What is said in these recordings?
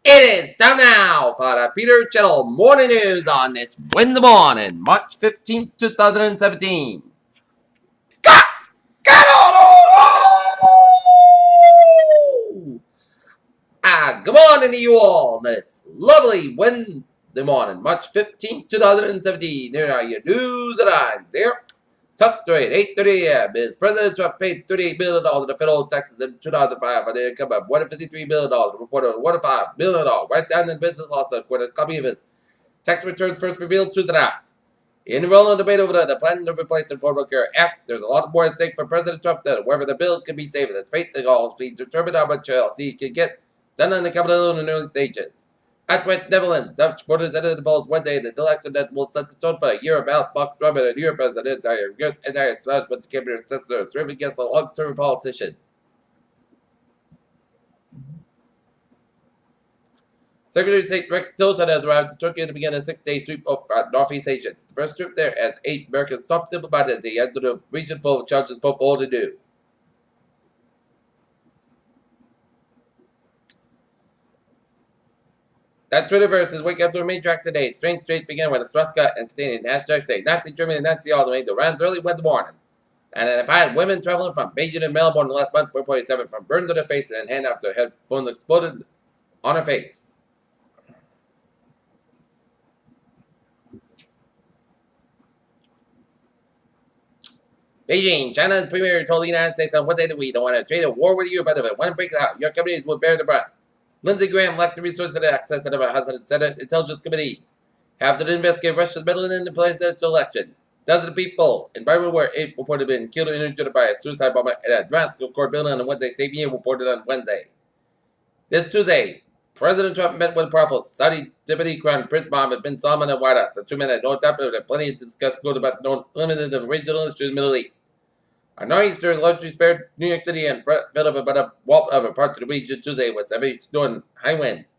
It is time now for the Peter Chittle Morning News on this Wednesday morning, March 15th, 2017. Good morning to you all this lovely Wednesday morning, March 15th, 2017. Here are your news headlines here. Top story at 8:30 a.m. is President Trump paid $38 billion to federal taxes in 2005 on the income of $153 billion, reported $105 billion, right down in business lawsuit, according to a copy of his tax returns first revealed Tuesday night. In the rolling debate over the plan to replace the Affordable Care Act, there's a lot more at stake for President Trump than whether the bill can be saved. Its fate will all be determined how much he can get done in the Capitol in the early stages. At Netherlands, Dutch voters entered the polls Wednesday in an election that will set the tone for a year about Box Robin and Europe as an entire smash with the cabinet successors, serving against the long-serving politicians. Secretary of State Rex Tillerson has arrived to Turkey to begin a 6-day sweep of Northeast Asia. It's the first trip there as 8 America's top diplomats as he entered the region full of charges both old and new. That Twitterverse is waking up to a major act today. Strange Straight began with a swastika and containing hashtag say Nazi Germany and Nazi all the way to Rand's early Wednesday morning. And if I had women traveling from Beijing to Melbourne last month, 4.7 from burned to the face and hand after her phone exploded on her face. Beijing, China's premier told the United States on Wednesday that we don't want to trade a war with you, but if it when it breaks out, your companies will bear the brunt. Lindsey Graham lacked the resources to access it of House and Senate Intelligence Committees. After the investigate Russia's meddling in the presidential election, dozens of people in Bible were reported been killed or injured by a suicide bomber at a Damascus court building on Wednesday, same year reported on Wednesday. This Tuesday, President Trump met with powerful Saudi Deputy Crown Prince Mohammed bin Salman at White House. The two men had no doubt there plenty to discuss about limited and regional issues in the Middle East. Our nor'easter largely spared New York City and fell over about a wall of parts of the region Tuesday with heavy snow and high winds.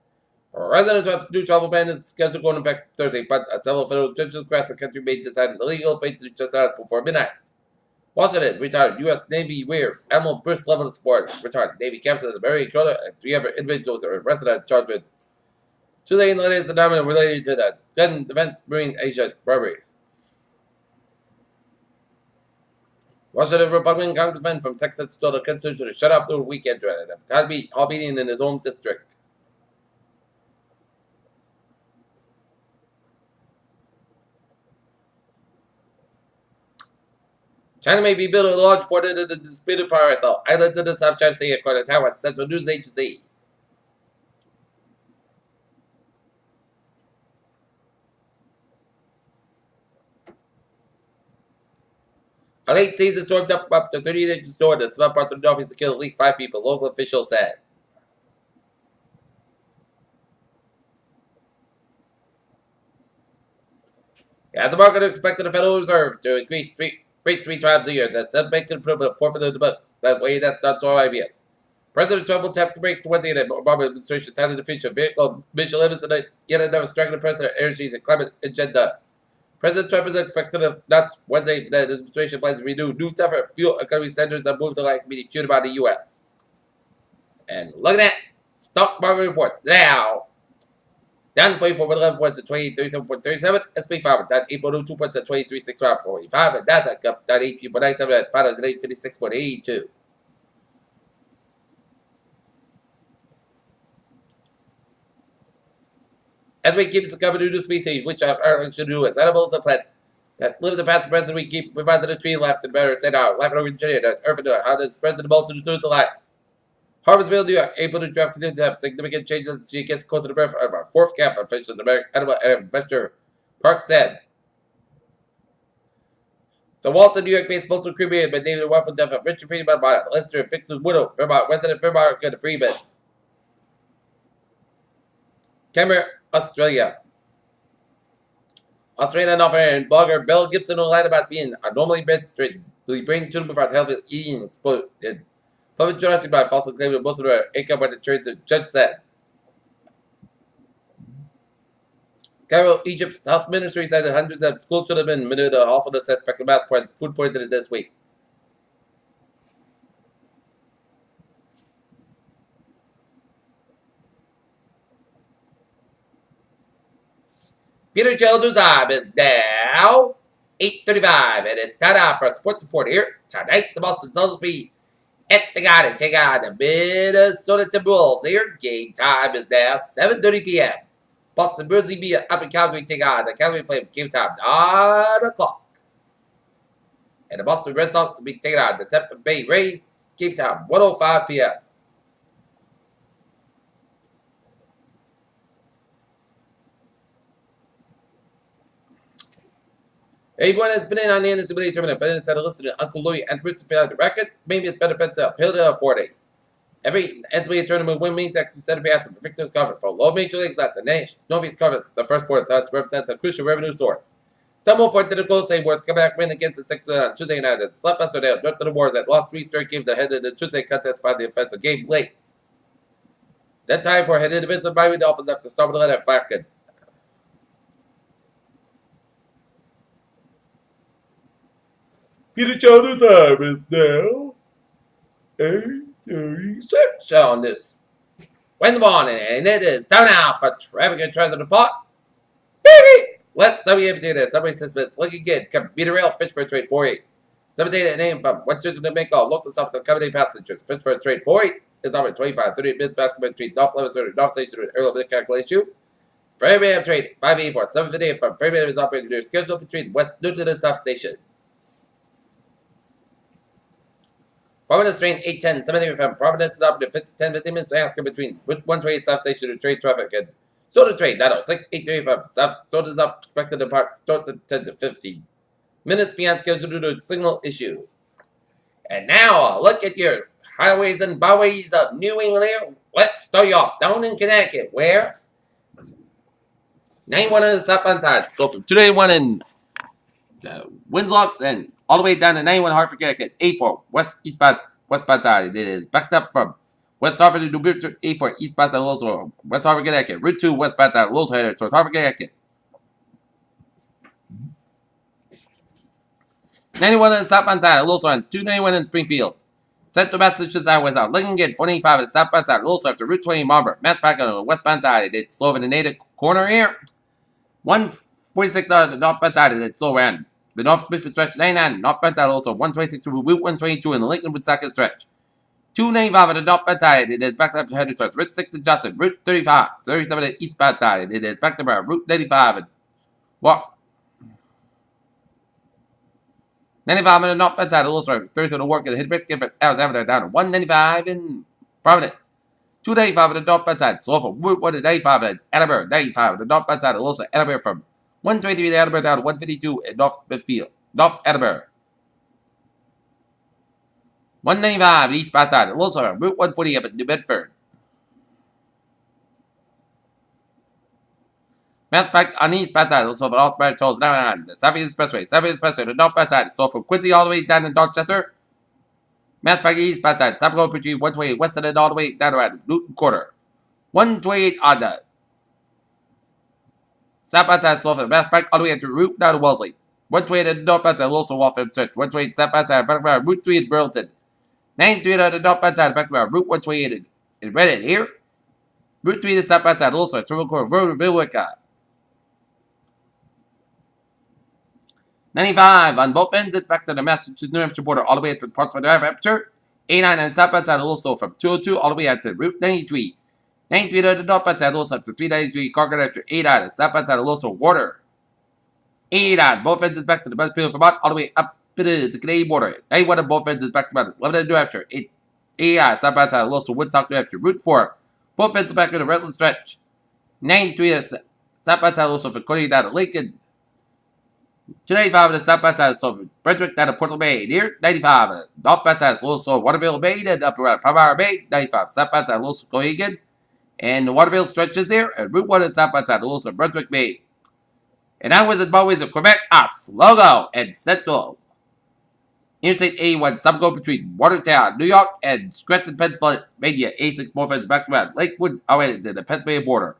President Trump's new travel ban is scheduled to go into effect Thursday, but several federal judges across the country may decide illegal fate to just hours before midnight. Washington, retired U.S. Navy Rear Admiral Bruce Levensport, retired Navy captain as Mary Crota, and 3 other individuals are arrested and charged with Tuesday in the latest announcement related to the gun defense Marine Asia robbery. Washington Republican congressman from Texas told a constituent to shut up through the weekend at a hall meeting in his home district. China may be building a large port into the disputed parasol islands in the South China Sea, according to Taiwan's Central News Agency. A late season storm dumped up to 38 inches of snow in the southern part of the Northeast to kill at least 5 people, local officials said. As the market expected the Federal Reserve to increase rates 3 times a year, that's estimated improvement of 4 the books. That way, that's not so obvious. President Trump will tap the brakes Wednesday in the Obama administration tied the future vehicle emission limits and yet another striking president energy and climate agenda. President Trump is expected to announce Wednesday that the administration plans to renew new tougher fuel economy standards and move to like meeting shooted by the U.S. And look at that stock market reports now. Down 24.11 points at 2837.37. SP 5 down 8.02 points at 2365.45. And Nasdaq up down 18.97 at 5,856.82. As we keep discovering new species, which our should do as animals and plants that live in the past and present, we keep revising the tree left and better say now, life over engineer that earth and how to spread the multitudes of life. Harvestville, New York, able to draft to have significant changes as she gets closer to the birth of our 4th calf of fish in the American Animal Adventure Park said. The Walton, New York-based Fulton cremated by David Waffle death of Richard Freeman by Lester Victor's widow, Vermont resident Vermont Freeman. Canberra, Australia. Australian author and blogger Bill Gibson will lie about being a normally brain tumor without help with eating exploded. Public journalistic by falsely claiming most of their income went to church, the judge said. Cairo, Egypt's health ministry said that hundreds of school children have been admitted to the hospital to suspect mass food poisoning this week. Peter Childers' time is now 8:35, and it's time out for a sports report here. Tonight, the Boston Celtics will be at the Garden, take on the Minnesota Timberwolves here. Game time is now 7:30 p.m. Boston Bruins will be up in Calgary, take on the Calgary Flames. Game time 9 o'clock. And the Boston Red Sox will be taking on the Tampa Bay Rays. Game time 1:05 p.m. Everyone has been in on the NCAA tournament, but instead of listening to Uncle Louie and Roots to fill out the record, maybe it's better bet to appeal to afford it. Every NCAA tournament win means that instead of payouts for victors covered for low major leagues at the nation, Novice covers the first 4 thirds represents a crucial revenue source. Some will point to the goal saying worth comeback win against the Sixers on Tuesday night as slept yesterday north of the Wars that lost 3 straight games ahead of the Tuesday contest by the offensive game late. That time for headed to visit Miami Dolphins after starting the at Falcons. Peter Childers' time is now 8:36 on this Wednesday morning, and it is time now for traffic and transit report. Baby! Let somebody do this. Somebody says, "Miss, looking good. Commuter rail, Fitchburg Trade 48. Somebody that name from Westchester to make all local stops to accommodate passengers. Fitchburg Trade 48 is over 25-30 minutes basketball between North Lewiston and North Station with early bit calculation. Framingham Trade 584 758 from Framingham is operating their schedule between West Newton and South Station. Providence train 810 780 from Providence is operating 50 minutes back between Route 128 South Station and trade traffic and Soda Trade 906 830 from South Soda's up expected to park starts at 10 to 15 minutes beyond schedule due to a signal issue. And now look at your highways and byways of New England here. Let's start you off down in Connecticut where 91 is stop on time. So from 291 in Winslocks and all the way down to 91 Hartford, Connecticut, A4 westbound side. It is backed up from West Hartford to New Bedford, A4 eastbound side of Lowell, West Hartford, Connecticut. Route 2 westbound side of Lowell headed towards Hartford, Connecticut. 91 is southbound side of Lowell and 291 in Springfield. Central Massachusetts highways out. Looking good. 485 is southbound side of Lowell after Route 20 Marlboro. Mass back on the westbound side. It's slow in the native corner here. 146 on the northbound side. It's slow around. The North Smithfield stretch 99, northbound side also 126 to Route 122 in the Lincolnwood second stretch. 295 on the northbound side, it is backed up to headed towards Route 6 in Justin, Route 35, 37 on the eastbound side, it is backed up around Route 95 and walk. 95 on the northbound side, also Thursday to work at the Hidbrisket for hours after down to 195 in Providence. 295 on the northbound side, so from Route 195 at Edinburgh, 95 on the northbound side, also Edinburgh from 123 to Edinburgh down to 152 in North Smithfield, North Edinburgh. 195 eastbound side, also on Route 140 up at New Bedford. Mass back on the eastbound side, also for all Spanish tolls down on the Southeast Expressway, the northbound side, so from Quincy all the way down in Dorchester. Mass back eastbound side, stop going between 128 west and all the way down around Newton Quarter. 128 on the southbound side, slow from Mass back all the way into Route down to Wellesley. 128 on the northbound side, also Waltham stretch. 128 southbound side, back around Route 3 in Burlington. 93 on the northbound side, back around Route 128 in Reddit here. Route 3 to southbound side, also at Terminal Court, Road, Billwick. 95 on both ends, it's back to the Massachusetts New Hampshire border all the way to Portsmouth Drive, Hampshire. 89 on the southbound side, also from 202 all the way out to Route 93. 93 on the northbound side, also up to 393 Cargo after 89 on the southbound side, also Water. 89 both ends is back to the West Field of Vermont all the way up to the Canadian border. 91 on both ends is back to about 11 in New Hampshire. 89 southbound side, also Woodstock, New Hampshire. Route 4 both ends is back to the Redland stretch. 93 on the southbound side, also from Cody down to Lincoln. 295 on the southbound side, so Frederick down to Portland Bay. Near 95 on the northbound side, also Waterville Bay, and up around Palmyra Bay. 95 southbound side, also Cohegan. And the Waterville stretches there, and Route 1 on the southbound side, also Brunswick Bay. And highways and byways of Quebec are Sligo and Central. Interstate 81, stop go between Watertown, New York, and Scranton, Pennsylvania. A6 more fence back around Lakewood, away to the Pennsylvania border.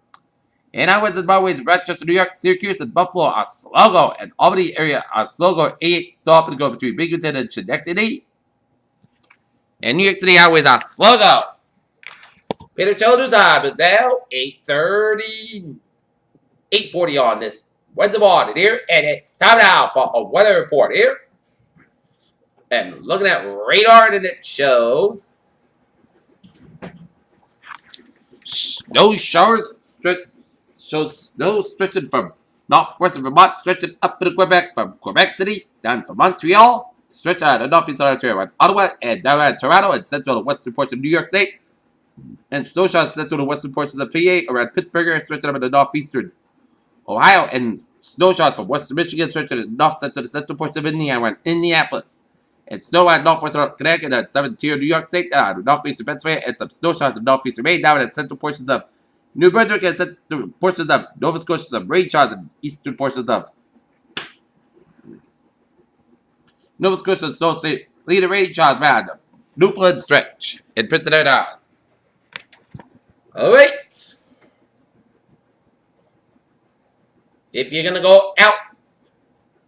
And highways and byways of Rochester, New York, Syracuse, and Buffalo are Sligo, and Albany area are Sligo. 88 stop and go between Binghamton and Schenectady. And New York City highways are Sligo. Peter Childers' time is now 8:30, 8:40 on this Wednesday morning here, and it's time now for a weather report here. And looking at radar, and it shows snow showers shows snow stretching from northwestern Vermont, stretching up into Quebec, from Quebec City down from Montreal, stretching out the northeast of Ontario around Ottawa, and down around Toronto, and central and western ports of New York State, and snow showers central to western ports of the PA around Pittsburgh, stretching up in the northeastern Ohio, and snow showers from western Michigan, stretching to the north central to central ports of Indiana around Indianapolis. And snow at northwestern Connecticut and southern tier New York State, northeastern Pennsylvania, and some snow showers in northeastern Maine, down in central portions of New Brunswick and central portions of Nova Scotia, some rain showers in eastern portions of Nova Scotia, Snow State, leading rain showers around the Newfoundland stretch in Prince Edward Island. Alright. If you're going to go out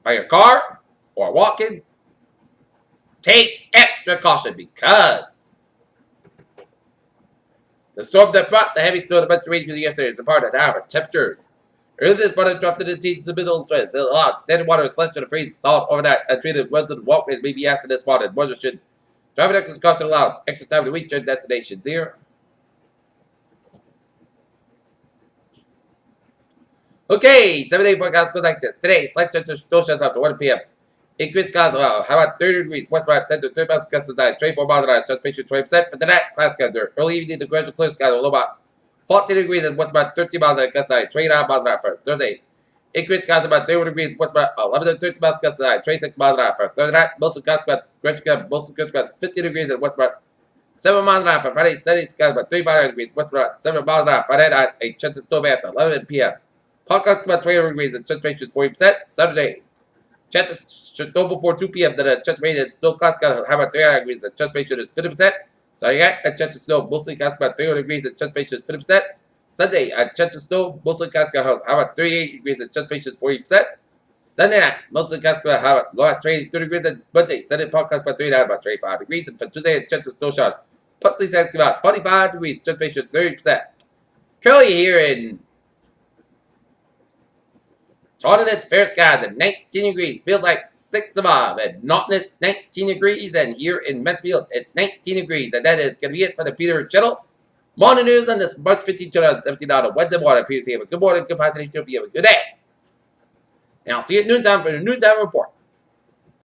by your car or walking, take extra caution because the storm that brought the heavy snow that went through yesterday is a part of the hour temperatures. Earlier this morning, dropped into the teens to middle trends. The allowed standing water and slush to the freeze solid overnight. Untreated roads and walkways may be acid this morning. Weather should driving extra caution allowed. Extra time to reach your destination. Zero. Okay, 7-day forecast goes like this. Today, slight chance of snow showers after 1 p.m. Increased clouds allowed. How about 30 degrees? West about 10 to 30 miles gust design. 24 miles an hour. Just patient 20%. For tonight, class calendar. Early evening, the gradual clear sky. Low about 40 degrees and west about 13 miles an hour gust design. 29 miles an hour for Thursday. Increased clouds about 31 degrees. West about 11 to 13 miles gust design. 26 miles an hour for Thursday night. Mostly clouds about about 50 degrees and west about 7 miles an hour for Friday. Sunday skies about 35 degrees. West about 7 miles an hour. Friday night, a chance of snow after 11 p.m. Hawkeyes about 20 degrees and chance rate is 40%. Saturday. Chance should go before 2 p.m. Then a chance rate is snow class got have about 300 degrees and chance rate is 50%. Saturday night, a chance of snow mostly cast about 300 degrees and chance rate is 50%. Sunday, a chance of snow mostly cast got have about 38 degrees and chance rate is 40%. Sunday night, mostly cast got have low at 30 degrees and Monday, Sunday podcast about 39 about 35 degrees. And for Tuesday, a chance of snow showers. Partly says about 45 degrees, chance rate is 30%. Currently here in Taunton, it's fair skies at 19 degrees. Feels like 6 above. At Naughton, it's 19 degrees. And here in Mansfield, it's 19 degrees. And that is going to be it for the Peter Channel Morning News on this March 15, 2017 on a Wednesday morning. Please have a good morning, good positive, you have a good day. And I'll see you at noontime for the noontime report.